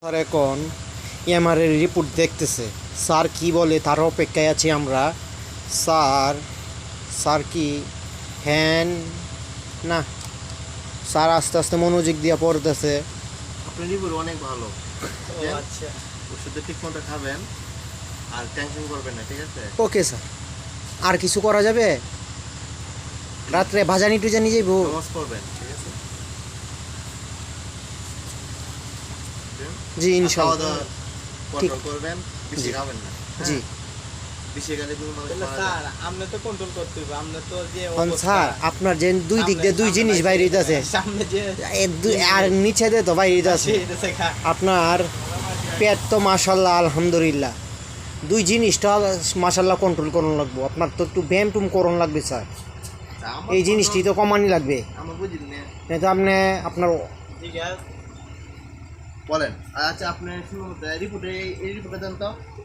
Sir এখন MRI report দেখতেছে। Sir কি বলে তার অপেক্ষায় আছি আমরা। স্যার স্যার কি হ্যান না, স্যার আস্তে আস্তে মনোযোগ দিয়ে পড়তেছে। আপনার রিপোর্ট অনেক ভালো। ও আচ্ছা, ওষুধটা ঠিক মতো খাবেন আর টেনশন করবেন না, ঠিক আছে? ওকে স্যার, আর কিছু করা যাবে? রাত্রে ভাজানি টুজানি যাইব? নামাজ পড়বেন, ঠিক আছে? জি খাওয়া ইনশাআল্লাহ। দাওয়া কন্ট্রোল করবেন, বেশি জি। খাবেন না। জি বেশি গেলে কোনো মানুষ তাহলে মারা স্যার যায়। আপনি তো কন্ট্রোল করতে হবে। আপনি তো যে এখন অবস্থা, স্যার আপনার যে দুই দিক দিয়ে দুই সামনে জিনিস বাইরে হইতাছে, সামনে যে আর নিচে দিয়ে তো বাইরে হইতাছে। হইতেছে খা। আপনার পেট তো মাশাল্লাহ আলহামদুলিল্লাহ, দুই জিনিসটা মাশাল্লাহ কন্ট্রোল করুন লাগবো। আপনার তো একটু ব্যায়াম টুম করুন লাগবে স্যার, আমার এই জিনিসটি তো কমানি লাগবে। আমার বুঝি না। নাই তো আপনি আপনার ঠিক আছে। বলেন। আচ্ছা, আপনি শুনুন, রিপোর্টে এই রিপোর্টে দেন তো।